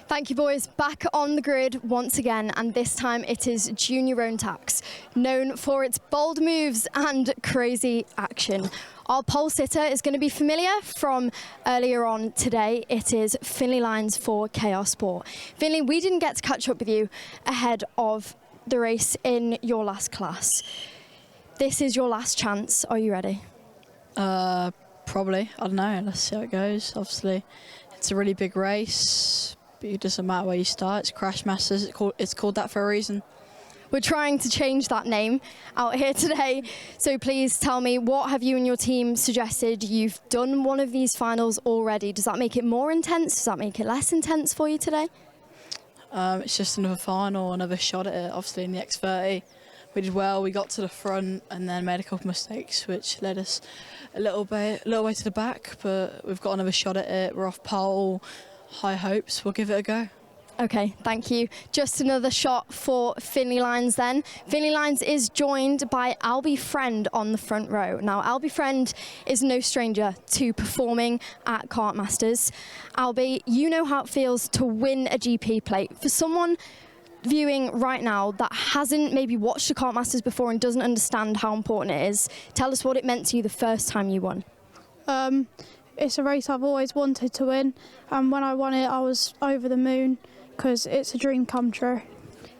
Thank you, boys. Back on the grid once again, and this time it is Junior Rotax, known for its bold moves and crazy action. Our pole sitter is going to be familiar from earlier on today. It is Finley Lyons for KR Sport. Finley, we didn't get to catch up with you ahead of the race in your last class. This is your last chance. Are you ready? Probably. I don't know. Let's see how it goes. Obviously, it's a really big race. But it doesn't matter where you start. It's Kartmasters. It's called that for a reason. We're trying to change that name out here today. So please tell me, what have you and your team suggested? You've done one of these finals already. Does that make it more intense? Does that make it less intense for you today? It's just another final, another shot at it. Obviously in the X30, we did well. We got to the front and then made a couple of mistakes, which led us a little way to the back. But we've got another shot at it. We're off pole. High hopes. We'll give it a go. Okay, thank you. Just another shot for Finley Lyons then. Finley Lyons is joined by Albie Friend on the front row. Now, Albie Friend is no stranger to performing at Kartmasters. Albie, you know how it feels to win a GP plate. For someone viewing right now that hasn't maybe watched the Kartmasters before and doesn't understand how important it is, tell us what it meant to you the first time you won. It's a race I've always wanted to win, and when I won it I was over the moon because it's a dream come true.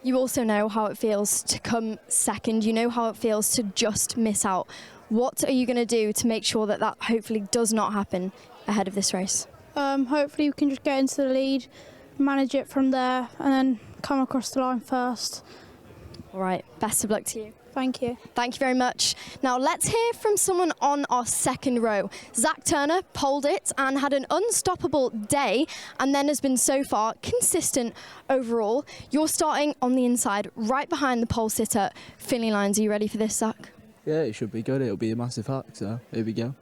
You also know how it feels to come second. You know how it feels to just miss out. What are you going to do to make sure that that hopefully does not happen ahead of this race? Hopefully we can just get into the lead, manage it from there, and then come across the line first. All right, best of luck to you. Thank you. Thank you very much. Now let's hear from someone on our second row. Zach Turner poled it and had an unstoppable day, and then has been so far consistent overall. You're starting on the inside, right behind the pole sitter, Finley Lyons. Are you ready for this, Zach? Yeah, it should be good. It'll be a massive hack, so here we go.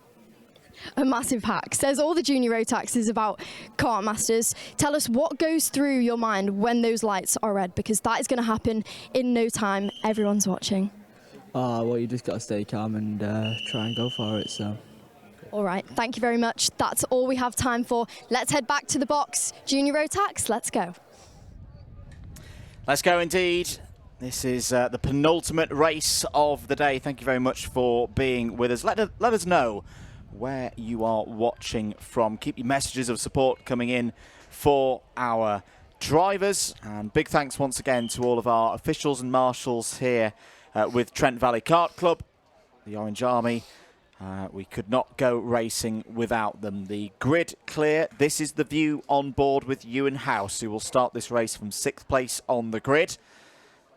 A massive hack. Says all the Junior Rotaxes about Kartmasters. Tell us what goes through your mind when those lights are red, because that is going to happen in no time. Everyone's watching. Well, you just got to stay calm and try and go for it. So. All right, thank you very much. That's all we have time for. Let's head back to the box. Junior Rotax, let's go. Let's go indeed. This is the penultimate race of the day. Thank you very much for being with us. Let us know where you are watching from. Keep your messages of support coming in for our drivers. And big thanks once again to all of our officials and marshals here with Trent Valley Kart Club, the Orange Army. We could not go racing without them. The grid clear. This is the view on board with Ewan House, who will start this race from 6th place on the grid.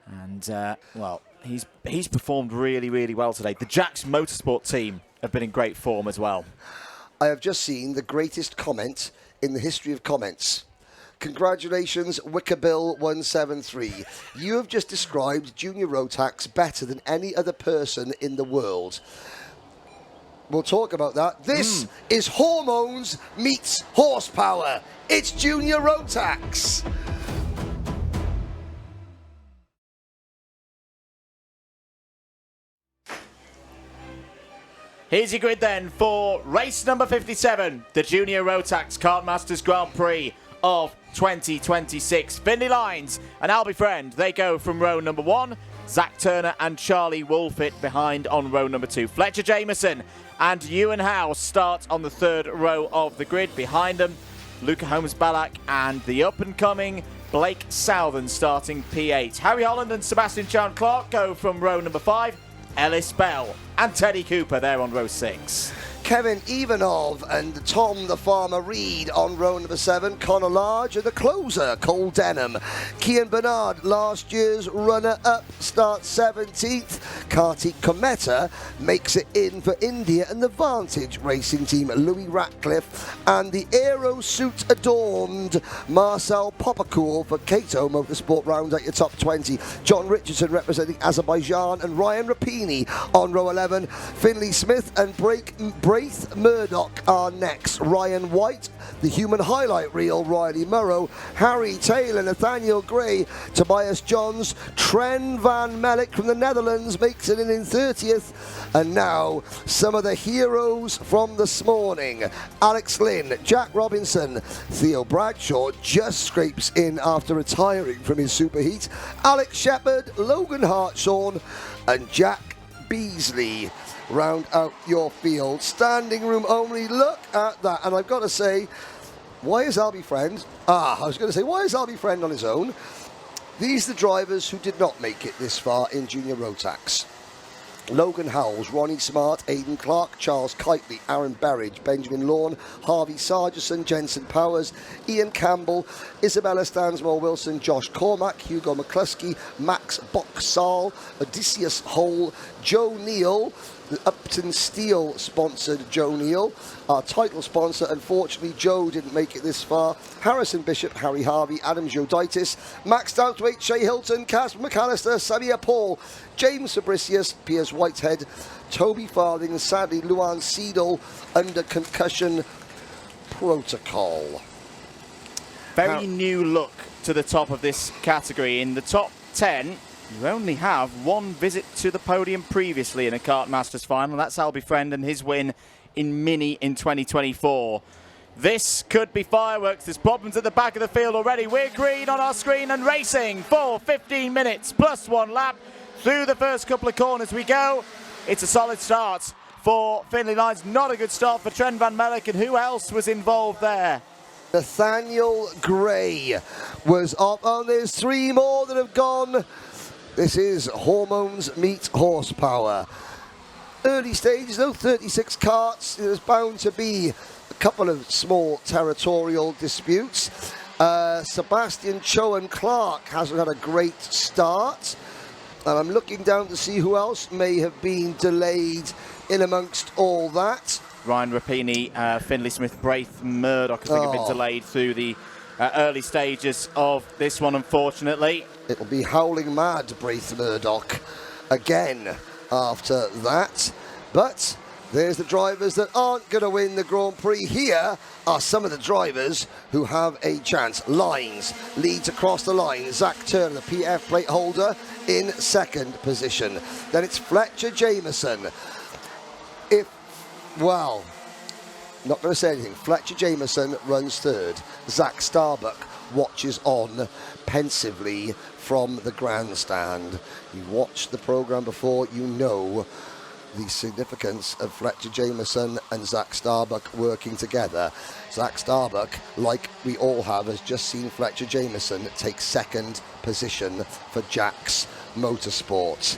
And, well, he's performed really, really well today. The Jax Motorsport team have been in great form as well. I have just seen the greatest comment in the history of comments. Congratulations, Wickerbill173. You have just described Junior Rotax better than any other person in the world. We'll talk about that. This is hormones meets horsepower. It's Junior Rotax. Here's your grid then for race number 57, the Junior Rotax Kartmasters Grand Prix of 2026. Finley Lyons and Albie Friend, they go from row number 1. Zach Turner and Charlie Wolfit behind on row number 2. Fletcher Jameson and Ewan House start on the 3rd row of the grid. Behind them, Luca Holmes-Ballack and the up-and-coming Blake Southern starting P8. Harry Holland and Sebastian Chan Clark go from row number 5. Ellis Bell and Teddy Cooper there on row 6. Kevin Ivanov and Tom the Farmer Reed on row number 7. Connor Large and the closer, Cole Denham. Kian Bernard, last year's runner-up, starts 17th. Kartik Kometa makes it in for India, and the Vantage Racing Team, Louis Ratcliffe, and the aero suit adorned Marcel Poppercool for Cato Motorsport rounds out your top 20. John Richardson representing Azerbaijan, and Ryan Rapini on row 11. Finley Smith and Braith Murdoch are next. Ryan White, The human highlight reel, Riley Murrow, Harry Taylor, Nathaniel Gray, Tobias Johns, Tren van Melk from the Netherlands makes it in 30th. And now, some of the heroes from this morning. Alex Lynn, Jack Robinson, Theo Bradshaw just scrapes in after retiring from his superheat. Alex Shepherd, Logan Hartshorn, and Jack Beasley round out your field. Standing room only, look at that. And I've got to say, why is Albie Friend? I was going to say, why is Albie Friend on his own? These are the drivers who did not make it this far in Junior Rotax. Logan Howells, Ronnie Smart, Aidan Clark, Charles Kitely, Aaron Berridge, Benjamin Lawn, Harvey Sargison, Jensen Powers, Ian Campbell, Isabella Stansmore Wilson, Josh Cormack, Hugo McCluskey, Max Boxall, Odysseus Hole, Joe Neal, the Uptonsteel sponsored Joe Neal. Our title sponsor, unfortunately, Joe didn't make it this far. Harrison Bishop, Harry Harvey, Adam Joditis, Max Doubtwaite, Shay Hilton, Casper McAllister, Samia Paul, James Fabricius, Piers Whitehead, Toby Farthing, and sadly Luan Seedle under concussion protocol. Very new look to the top of this category. In the top 10, you only have one visit to the podium previously in a Kartmasters final. That's Albie Friend and his win in Mini in 2024. This could be fireworks. There's problems at the back of the field already. We're green on our screen and racing for 15 minutes plus 1 lap. Through the first couple of corners we go. It's a solid start for Finley Lines. Not a good start for Tren van Melk. And who else was involved there? Nathaniel Gray was off. Oh, there's 3 more that have gone. This is hormones meet horsepower. Early stages though, 36 karts. There's bound to be a couple of small territorial disputes. Sebastian Chowan Clark hasn't had a great start. And I'm looking down to see who else may have been delayed in amongst all that. Ryan Rapini, Finley Smith, Braith Murdoch, I think have been delayed through the early stages of this one, unfortunately. It'll be howling mad, Braith Murdoch, again after that. But there's the drivers that aren't going to win the Grand Prix. Here are some of the drivers who have a chance. Lines leads across the line. Zach Turner, the PF plate holder, in second position. Then it's Fletcher Jameson. Not going to say anything. Fletcher Jameson runs third. Zach Starbuck watches on pensively from the grandstand. You watched the programme before, you know the significance of Fletcher Jameson and Zach Starbuck working together. Zach Starbuck, like we all have, has just seen Fletcher Jameson take second position for Jack's Motorsport.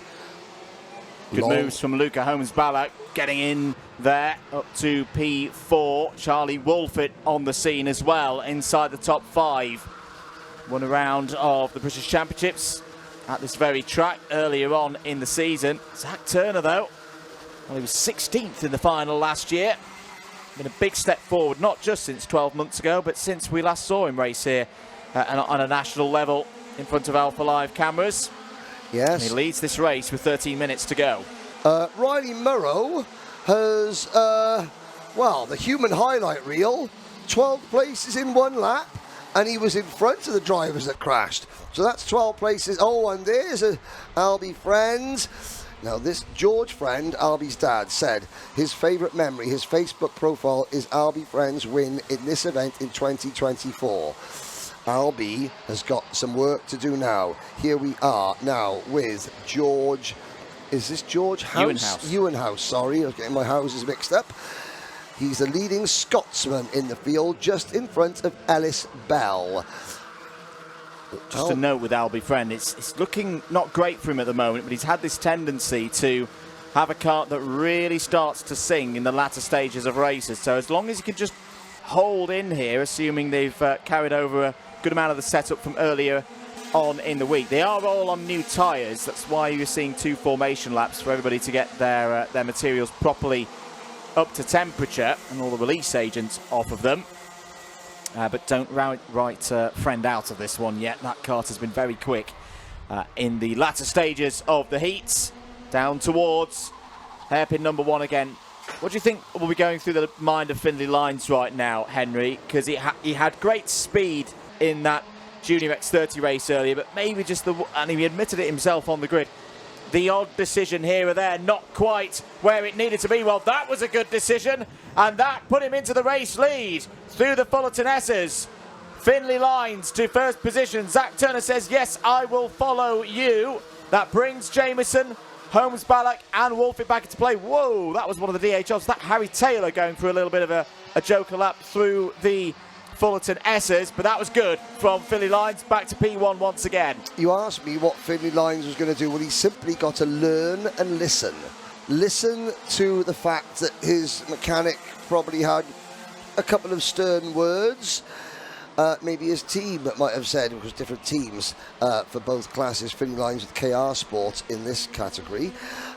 Good moves from Luca Holmes-Ballack, getting in there up to P4. Charlie Wolfett on the scene as well, inside the top 5. Won a round of the British Championships at this very track earlier on in the season. Zach Turner, though, well, he was 16th in the final last year. Been a big step forward, not just since 12 months ago, but since we last saw him race here on a national level in front of Alpha Live cameras. Yes. And he leads this race with 13 minutes to go. Riley Murrow has, the human highlight reel, 12 places in 1 lap, and he was in front of the drivers that crashed. So that's 12 places. Oh, and there's Albie Friend. Now, this George Friend, Albie's dad, said his favourite memory, his Facebook profile, is Albie Friend's win in this event in 2024. Albie has got some work to do now. Here we are now with George. Is this George House? Ewenhouse, sorry. I was getting my houses mixed up. He's the leading Scotsman in the field, just in front of Ellis Bell. Just a note with Albie Friend, it's looking not great for him at the moment, but he's had this tendency to have a kart that really starts to sing in the latter stages of races. So as long as he can just hold in here, assuming they've carried over a good amount of the setup from earlier on in the week. They are all on new tyres. That's why you're seeing 2 formation laps for everybody to get their materials properly up to temperature and all the release agents off of them. But don't write Friend out of this one yet. That kart has been very quick in the latter stages of the heats. Down towards hairpin number 1 again What do you think will be going through the mind of Finlay Lines right now, Henry? Because he had great speed in that Junior X30 race earlier, but maybe just and he admitted it himself on the grid, the odd decision here or there, not quite where it needed to be. Well, that was a good decision, and that put him into the race lead through the Fullerton S's. Finlay Lines to first position. Zach Turner says, yes, I will follow you. That brings Jameson, Holmes, Ballack and Wolfett back into play. Whoa, that was one of the DHLs. That Harry Taylor going through a little bit of a joker lap through the Fullerton S's, but that was good from Finlay Lines. Back to P1 once again. You asked me what Finlay Lines was going to do. Well, he's simply got to learn and listen. Listen to the fact that his mechanic probably had a couple of stern words. Maybe his team might have said, because different teams for both classes. Finlay Lines with KR Sport in this category.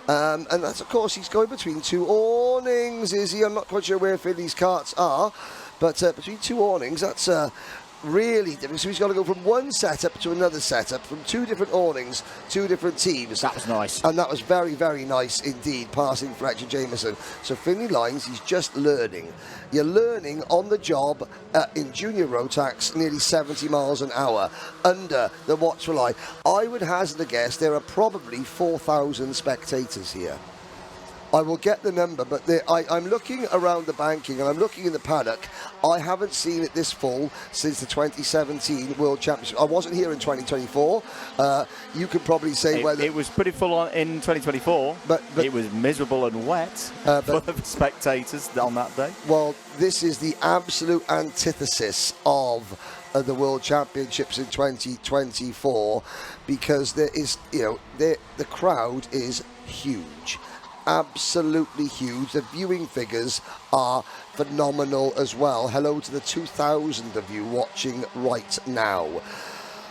And that's, of course, he's going between two awnings, is he? I'm not quite sure where Finlay's karts are, but between two awnings, that's really different. So he's got to go from one setup to another setup, from two different awnings, two different teams. That was nice. And that was very, very nice indeed, passing Fletcher Jameson. So Finlay Lines, he's just learning. You're learning on the job in junior Rotax, nearly 70 miles an hour, under the watchful eye. I would hazard a guess there are probably 4,000 spectators here. I will get the number, but I'm looking around the banking and I'm looking in the paddock. I haven't seen it this full since the 2017 World Championship. I wasn't here in 2024. You could probably say whether it was pretty full on in 2024, but it was miserable and wet for the spectators on that day. Well, this is the absolute antithesis of the World Championships in 2024, because there is, the crowd is huge. Absolutely huge. The viewing figures are phenomenal as well. Hello to the 2,000 of you watching right now.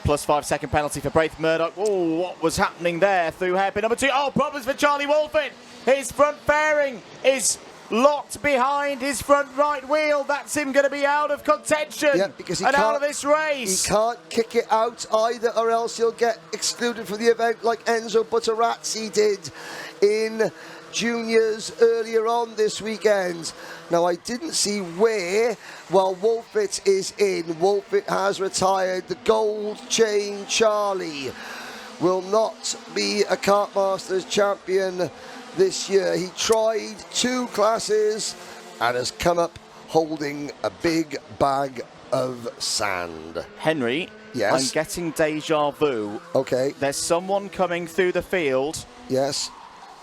Plus 5 second penalty for Braith Murdoch. Oh, what was happening there through hairpin number 2? Oh, problems for Charlie Wolfett. His front fairing is locked behind his front right wheel. That's him going to be out of contention. Yeah, because he and can't, out of this race. He can't kick it out either, or else he'll get excluded from the event like Enzo Butterazzi did in juniors earlier on this weekend. Now, I didn't see where. Well, Wolfett is in. Wolfett has retired. The gold chain Charlie will not be a Kartmasters champion this year. He tried 2 classes and has come up holding a big bag of sand. Henry, yes? I'm getting deja vu. Okay. There's someone coming through the field. Yes.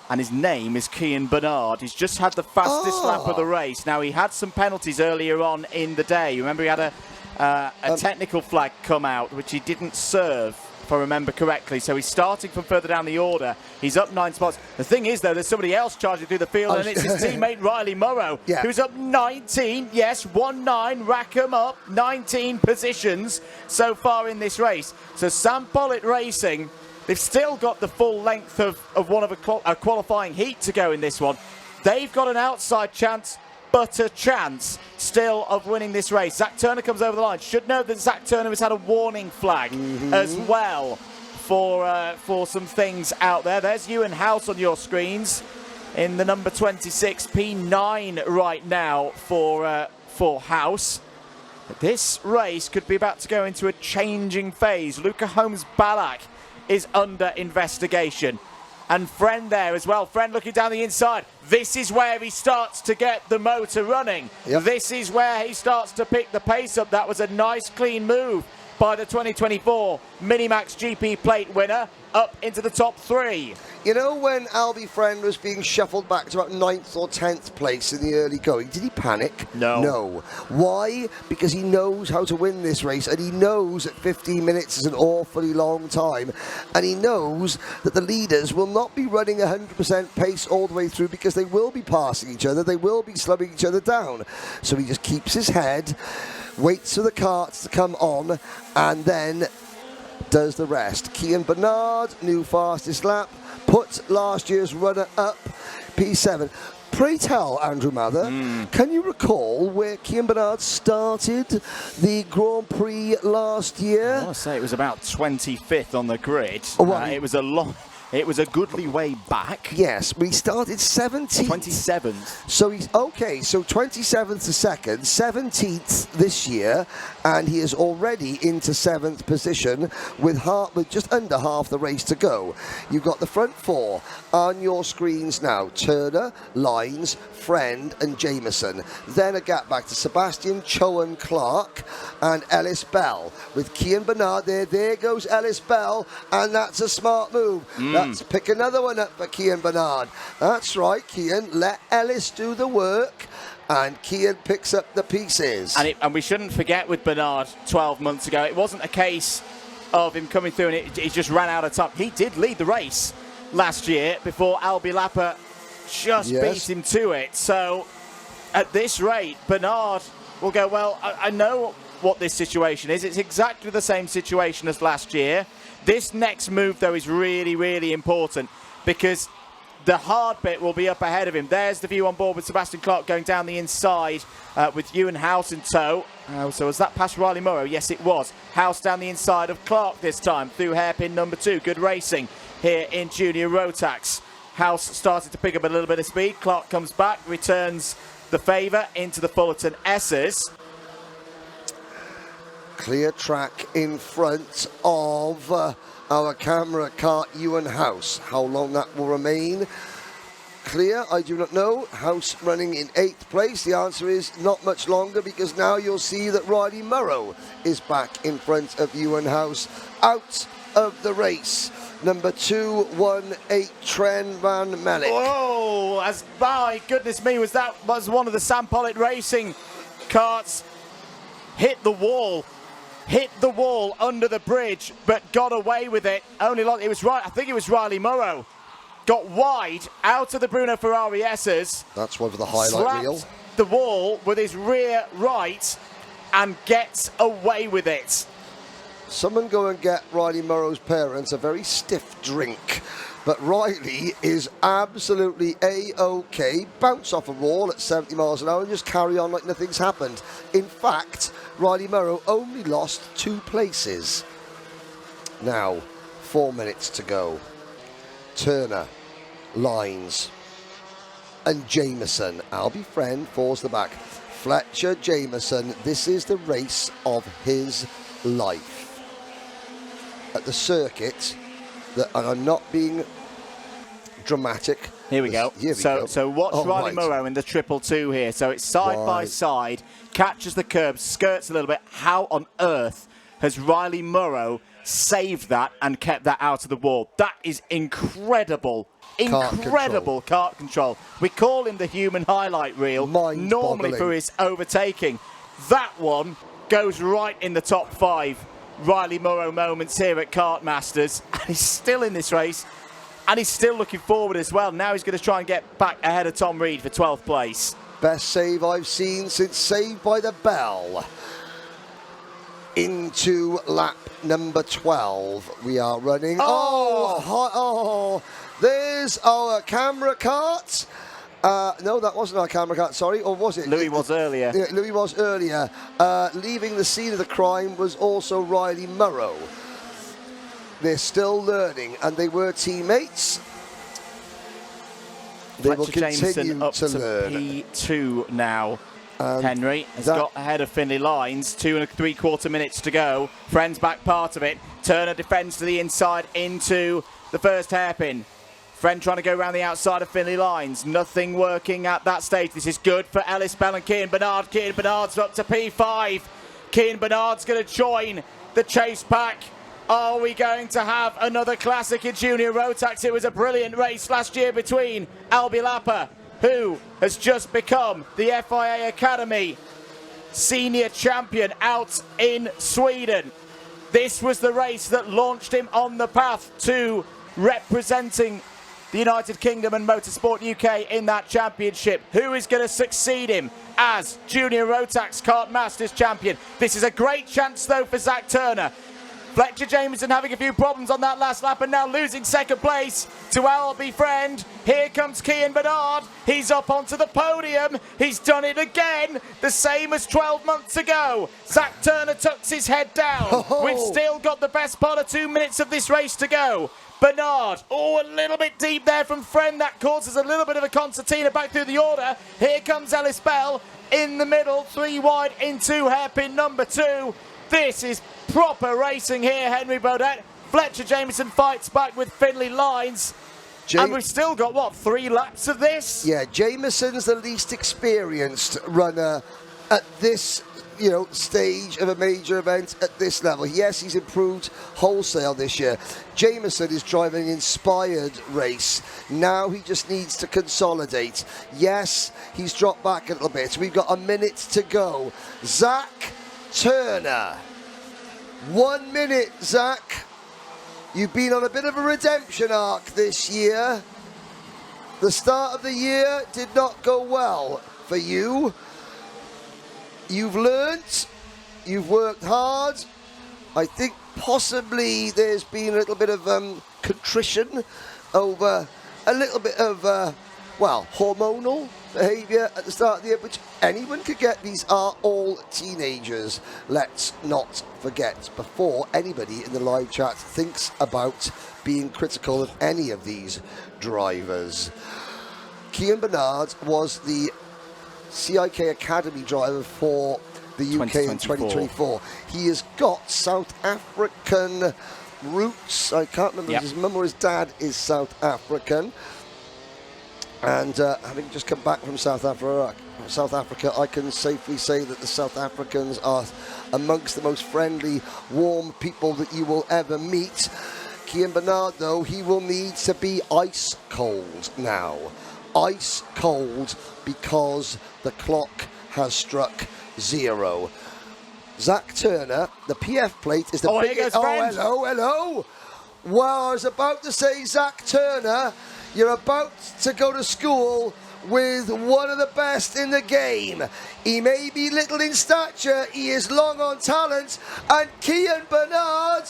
And his name is Kian Bernard. He's just had the fastest lap of the race. Now, he had some penalties earlier on in the day. Remember, he had a technical flag come out, which he didn't serve, if I remember correctly. So he's starting from further down the order. He's up 9 spots. The thing is, though, there's somebody else charging through the field, and it's his teammate Riley Morrow, who's up 19. Yes, 1-9, rack 'em up. 19 positions so far in this race. So Sam Pollitt Racing, they've still got the full length of one of a qualifying heat to go in this one. They've got an outside chance, but a chance still of winning this race. Zach Turner comes over the line. Should know that Zach Turner has had a warning flag as well for some things out there. There's Ewan House on your screens in the number 26, P9 right now for House. This race could be about to go into a changing phase. Luca Holmes-Ballack is under investigation. And Friend there as well. Friend looking down the inside. This is where he starts to get the motor running. Yep. This is where he starts to pick the pace up. That was a nice, clean move by the 2024 Minimax GP plate winner up into the top 3. You know, when Albie Friend was being shuffled back to about 9th or 10th place in the early going, did he panic? No. No. Why? Because he knows how to win this race, and he knows that 15 minutes is an awfully long time, and he knows that the leaders will not be running 100% pace all the way through, because they will be passing each other, they will be slumming each other down. So he just keeps his head, waits for the carts to come on, and then does the rest. Kian Bernard, new fastest lap, put last year's runner-up, P7. Pray tell, Andrew Mather, can you recall where Kian Bernard started the Grand Prix last year? I want to say it was about 25th on the grid. Oh, well, it was a long... It was a goodly way back. Yes, we started 17th. 27th. So he's okay. So 27th to second, 17th this year, and he is already into 7th position with just under half the race to go. You've got the front four on your screens now: Turner, Lines, Friend, and Jameson. Then a gap back to Sebastian, Chowan, Clark, and Ellis Bell with Cian Bernard there. There goes Ellis Bell, and that's a smart move. Let's pick another one up for Cian Bernard. That's right, Cian. Let Ellis do the work, and Cian picks up the pieces. And we shouldn't forget with Bernard 12 months ago, it wasn't a case of him coming through and he just ran out of time. He did lead the race last year before Albi Lapper just beat him to it. So at this rate, Bernard will go, well, I know what this situation is. It's exactly the same situation as last year. This next move, though, is really, really important because the hard bit will be up ahead of him. There's the view on board with Sebastian Clark going down the inside with Ewan House in tow. So was that past Riley Morrow? Yes, it was. House down the inside of Clark this time through hairpin number 2. Good racing here in Junior Rotax. House started to pick up a little bit of speed. Clark comes back, returns the favour into the Fullerton S's. Clear track in front of our camera cart, Ewan House. How long that will remain clear, I do not know. House running in 8th place. The answer is not much longer, because now you'll see that Riley Morrow is back in front of Ewan House, out of the race. Number 218, Tren Van Mellick. Oh, my goodness me, was one of the Sam Pollitt Racing carts hit the wall under the bridge, but got away with it. I think it was Riley Morrow. Got wide out of the Bruno Ferrari S's. That's one for the highlight reel. The wall with his rear right and gets away with it. Someone go and get Riley Morrow's parents a very stiff drink. But Riley is absolutely A-OK. Bounce off a wall at 70 miles an hour and just carry on like nothing's happened. In fact, Riley Morrow only lost 2 places. Now, 4 minutes to go. Turner, Lines, and Jameson. Albie Friend falls the back. Fletcher, Jameson. This is the race of his life. At the circuit, and I'm not being dramatic. Here we go. So watch Riley Morrow in the 222 here. So it's side by side, catches the curb, skirts a little bit. How on earth has Riley Morrow saved that and kept that out of the wall? That is incredible. Incredible kart control. We call him the human highlight reel, normally for his overtaking. That one goes right in the top 5 Riley Morrow moments here at Kartmasters, and he's still in this race, and he's still looking forward as well. Now he's going to try and get back ahead of Tom Reed for 12th place. Best save I've seen since Saved by the Bell. Into lap number 12 we are running. There's our camera cart. No, that wasn't our camera cart, sorry, or was it? Louis was earlier. Yeah, Louis was earlier. Leaving the scene of the crime was also Riley Morrow. They're still learning, and they were teammates. They will continue up to to learn. P2 now. Henry has got ahead of Finley Lines. 2 3/4 minutes to go. Friend's back part of it. Turner defends to the inside into the first hairpin. Friend trying to go around the outside of Finley Lines. Nothing working at that stage. This is good for Ellis Bell and Cian Bernard. Cian Bernard's up to P5. Cian Bernard's going to join the chase pack. Are we going to have another classic in Junior Rotax? It was a brilliant race last year between Albi Lapper, who has just become the FIA Academy senior champion out in Sweden. This was the race that launched him on the path to representing the United Kingdom and Motorsport UK in that championship. Who is going to succeed him as Junior Rotax Kartmasters champion? This is a great chance, though, for Zach Turner. Fletcher Jameson having a few problems on that last lap and now losing second place to Albie Friend. Here comes Cian Bernard. He's up onto the podium. He's done it again, the same as 12 months ago. Zach Turner tucks his head down. We've still got the best part of 2 minutes of this race to go. Bernard, a little bit deep there from Friend. That causes a little bit of a concertina back through the order. Here comes Ellis Bell in the middle, 3 wide into hairpin number 2. This is proper racing here, Henry Baudet. Fletcher Jameson fights back with Finley Lines. And we've still got, what, 3 laps of this? Yeah, Jameson's the least experienced runner at this, stage of a major event at this level. Yes, he's improved wholesale this year. Jameson is driving an inspired race. Now he just needs to consolidate. Yes, he's dropped back a little bit. We've got a minute to go. Zach Turner. 1 minute, Zach. You've been on a bit of a redemption arc this year. The start of the year did not go well for you. You've learnt, you've worked hard. I think possibly there's been a little bit of contrition over a little bit of, hormonal behaviour at the start of the year, which anyone could get. These are all teenagers. Let's not forget, before anybody in the live chat thinks about being critical of any of these drivers. Cian Bernard was the CIK Academy driver for the UK in 2024. He has got South African roots. I can't remember if his mum or his dad is South African. And having just come back from South Africa, I can safely say that the South Africans are amongst the most friendly, warm people that you will ever meet. Cian Bernard, though, he will need to be ice cold now. Ice cold, because the clock has struck 0. Zach Turner, the PF plate is the biggest. Hello. Well, I was about to say, Zach Turner, you're about to go to school with one of the best in the game. He may be little in stature, he is long on talent, and Cian Bernard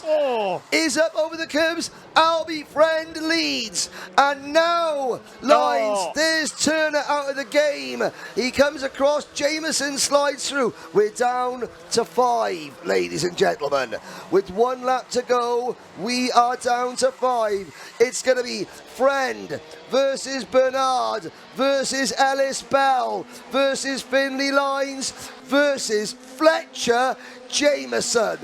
is up over the curbs. Albie Friend leads, and now Lines, there's Turner out of the game. He comes across, Jameson slides through. We're down to 5, ladies and gentlemen. With 1 lap to go, we are down to 5. It's going to be Friend versus Bernard versus Ellis Bell versus Finley Lines versus Fletcher Jameson.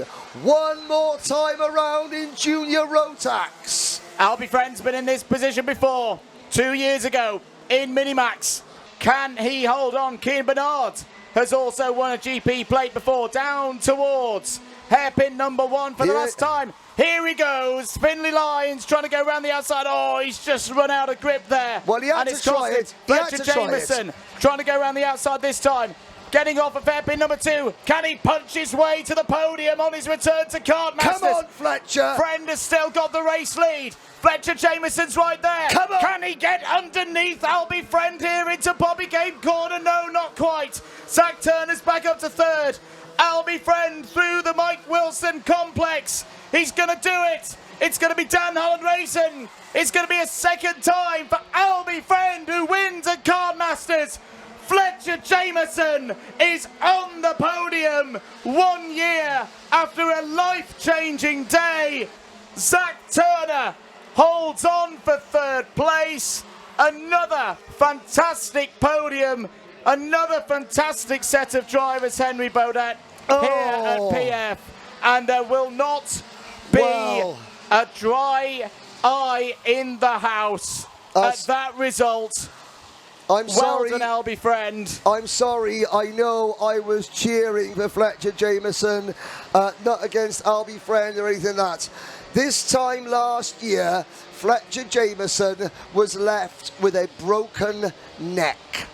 One more time around in junior Rotax. Albie Friend's been in this position before, 2 years ago in Minimax. Can he hold on? Cian Bernard has also won a GP plate before, down towards hairpin number 1 for the last time. Here he goes, Finley Lines trying to go around the outside. He's just run out of grip there. Well, he had to try it. Fletcher Jameson trying to go around the outside this time. Getting off of hairpin number 2. Can he punch his way to the podium on his return to Kartmasters? Come on, Fletcher. Friend has still got the race lead. Fletcher Jameson's right there. Come on. Can he get underneath Albie Friend here into Bobby Game Corner? No, not quite. Zach Turner's back up to 3rd. Albie Friend through the Mike Wilson complex. He's going to do it. It's going to be Dan Holland racing. It's going to be a second time for Albie Friend, who wins at Kartmasters. Fletcher Jameson is on the podium 1 year after a life-changing day. Zach Turner holds on for 3rd place. Another fantastic podium. Another fantastic set of drivers, Henry Baudet, here at PF. And there will not be a dry eye in the house at that result. I'm sorry. Well done, Albie Friend. I'm sorry. I know I was cheering for Fletcher Jameson, not against Albie Friend or anything like that. This time last year, Fletcher Jameson was left with a broken neck.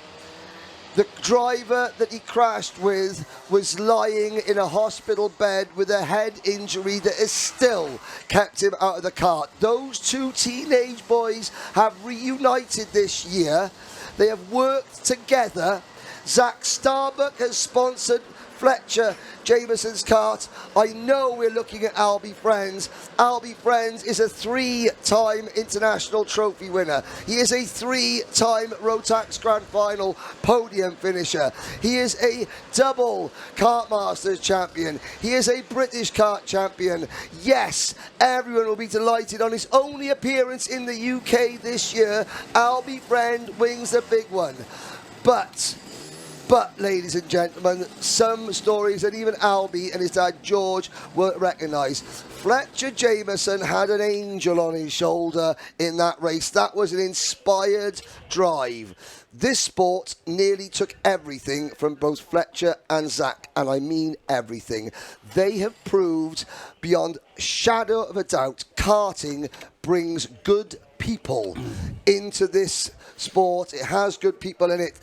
The driver that he crashed with was lying in a hospital bed with a head injury that has still kept him out of the kart. Those 2 teenage boys have reunited this year. They have worked together. Zach Starbuck has sponsored Fletcher Jameson's kart. I know we're looking at Albie Friends. Albie Friends is a 3-time international trophy winner. He is a 3-time Rotax Grand Final podium finisher. He is a double Kartmasters champion. He is a British kart champion. Yes, everyone will be delighted. On his only appearance in the UK this year, Albie Friend wins the big one. But, ladies and gentlemen, some stories that even Albie and his dad George won't recognise. Fletcher Jameson had an angel on his shoulder in that race. That was an inspired drive. This sport nearly took everything from both Fletcher and Zach, and I mean everything. They have proved beyond shadow of a doubt, karting brings good people into this sport. It has good people in it,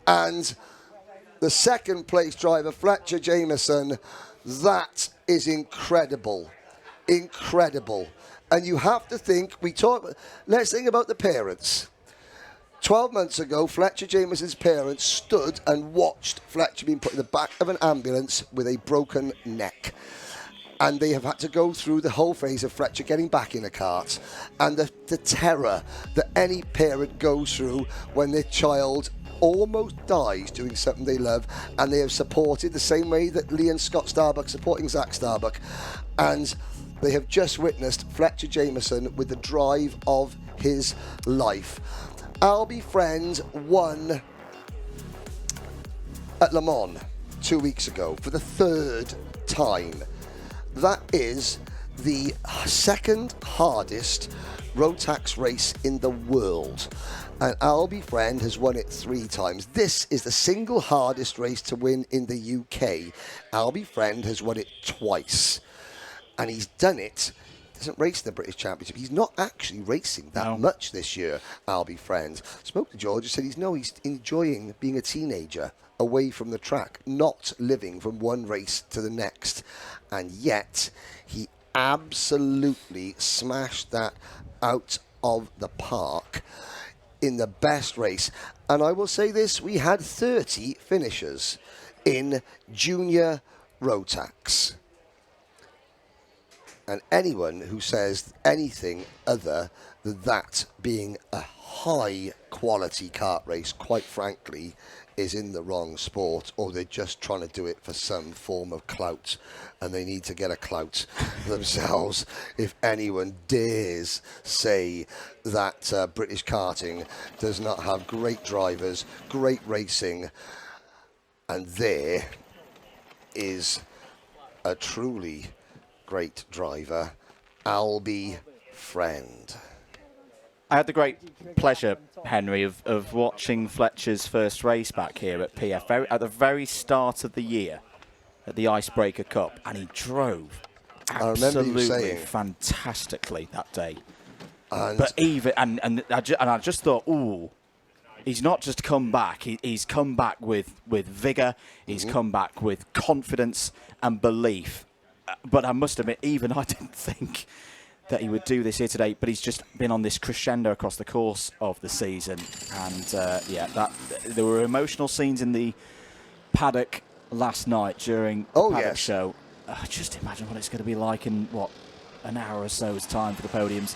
and the second place driver, Fletcher Jameson, that is incredible. Incredible. And you have to think, let's think about the parents. 12 months ago, Fletcher Jameson's parents stood and watched Fletcher being put in the back of an ambulance with a broken neck. And they have had to go through the whole phase of Fletcher getting back in a kart, and the terror that any parent goes through when their child almost dies doing something they love, and they have supported the same way that Lee and Scott Starbuck supporting Zach Starbuck, and they have just witnessed Fletcher Jameson with the drive of his life. Albie Friend won at Le Mans 2 weeks ago for the 3rd time. That is the second hardest Rotax race in the world, and Albie Friend has won it 3 times. This is the single hardest race to win in the UK. Albie Friend has won it twice, and he's done it. Doesn't race in the British Championship. He's not actually racing that much this year, Albie Friend. Spoke to George and said he's enjoying being a teenager away from the track, not living from one race to the next, and yet he absolutely smashed that out of the park in the best race. And I will say this, we had 30 finishers in junior Rotax. And anyone who says anything other than that being a high quality kart race, quite frankly, is in the wrong sport, or they're just trying to do it for some form of clout, and they need to get a clout themselves if anyone dares say that British karting does not have great drivers, great racing, and there is a truly great driver, Albie Friend. I had the great pleasure, Henry, of watching Fletcher's first race back here at PF at the very start of the year at the Icebreaker Cup, and he drove absolutely fantastically that day. But even and I just thought, ooh, he's not just come back. He's come back with vigour. He's come back with confidence and belief. But I must admit, even I didn't think that he would do this here today, but he's just been on this crescendo across the course of the season. And there were emotional scenes in the paddock last night during the paddock show. Just imagine what it's going to be like in, an hour or so's time for the podiums.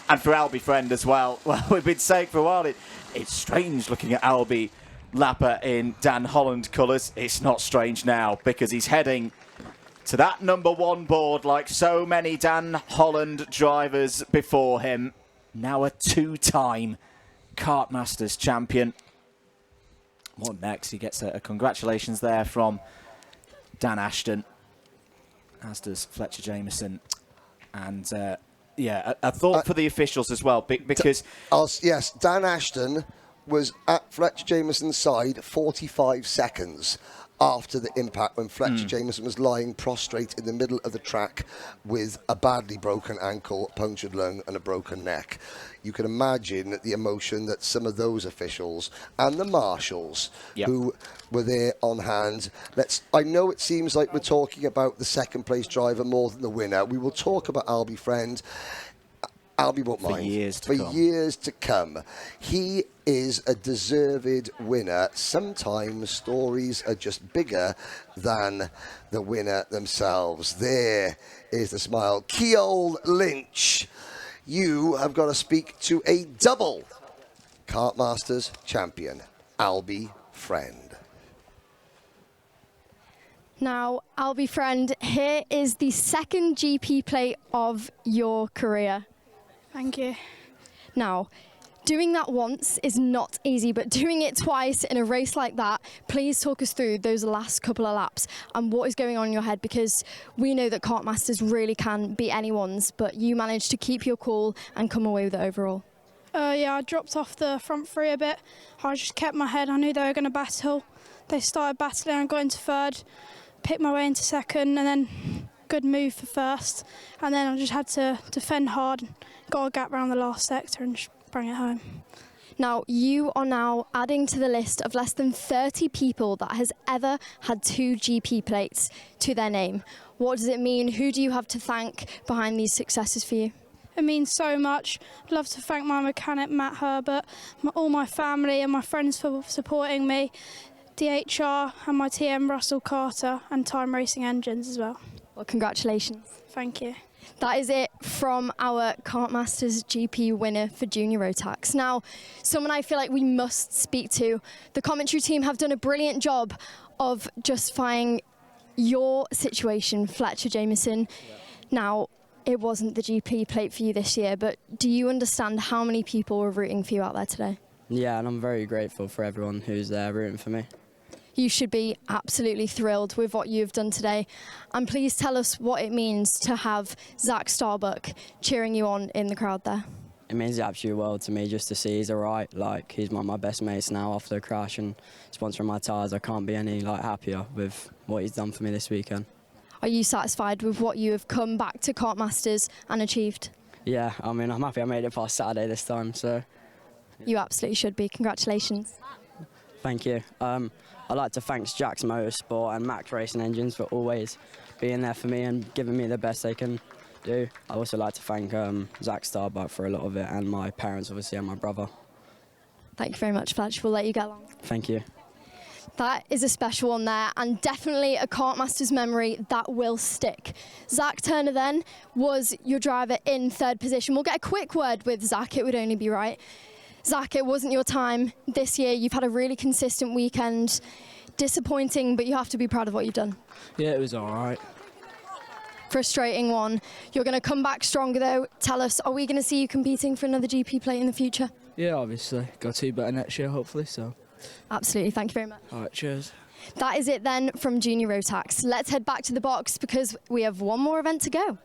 And for Albie Friend as well. Well, we've been saying for a while, it's strange looking at Albie Lapper in Dan Holland colours. It's not strange now, because he's heading to that #1 board like so many Dan Holland drivers before him. Now a 2-time Kartmasters champion. What next? He gets a congratulations there from Dan Ashton, as does Fletcher Jameson. And a thought for the officials as well, because... Yes, Dan Ashton was at Fletcher Jameson's side 45 seconds after the impact, when Fletcher Jameson was lying prostrate in the middle of the track with a badly broken ankle, punctured lung and a broken neck. You can imagine the emotion that some of those officials and the marshals who were there on hand. I know it seems like we're talking about the second place driver more than the winner. We will talk about Albie Friend. Albie won't mind. For years to For come. years to come. He is a deserved winner. Sometimes stories are just bigger than the winner themselves. There is the smile. Keol Lynch, you have got to speak to a double Kartmasters champion, Albie Friend. Now, Albie Friend, here is the second GP plate of your career. Thank you. Now, doing that once is not easy, but doing it twice in a race like that, please talk us through those last couple of laps and what is going on in your head, because we know that Kartmasters really can be anyone's, but you managed to keep your cool and come away with it overall. Yeah, I dropped off the front three a bit. I just kept my head. I knew they were going to battle. They started battling and got into third, picked my way into second, and then good move for first. And then I just had to defend hard, got a gap around the last sector and just bring it home. Now, you are now adding to the list of less than 30 people that has ever had 2 GP plates to their name. What does it mean? Who do you have to thank behind these successes for you? It means so much. I'd love to thank my mechanic, Matt Herbert, all my family and my friends for supporting me, DHR and my TM Russell Carter and Time Racing Engines as well. Well, congratulations. Thank you. That is it from our Kartmasters GP winner for Junior Rotax. Now, someone I feel like we must speak to. The commentary team have done a brilliant job of justifying your situation, Fletcher Jameson. Now, it wasn't the GP plate for you this year, but do you understand how many people were rooting for you out there today? Yeah, and I'm very grateful for everyone who's there rooting for me. You should be absolutely thrilled with what you've done today. And please tell us what it means to have Zach Starbuck cheering you on in the crowd there. It means the absolute world to me just to see he's all right. Like, he's one of my best mates now after the crash and sponsoring my tyres. I can't be any happier with what he's done for me this weekend. Are you satisfied with what you have come back to Kartmasters and achieved? Yeah, I mean, I'm happy I made it past Saturday this time, so... You absolutely should be. Congratulations. Thank you. I'd like to thank Jack's Motorsport and Max Racing Engines for always being there for me and giving me the best they can do. I'd also like to thank Zach Starbuck for a lot of it, and my parents, obviously, and my brother. Thank you very much, Fletch. We'll let you get along. Thank you. That is a special one there, and definitely a Kartmasters memory that will stick. Zach Turner then was your driver in third position. We'll get a quick word with Zach, it would only be right. Zach, it wasn't your time this year. You've had a really consistent weekend. Disappointing, but you have to be proud of what you've done. Yeah, it was all right. Frustrating one. You're going to come back stronger though. Tell us, are we going to see you competing for another GP plate in the future? Yeah, obviously. Got to be better next year, hopefully, so... Absolutely, thank you very much. All right, cheers. That is it then from Junior Rotax. Let's head back to the box because we have one more event to go.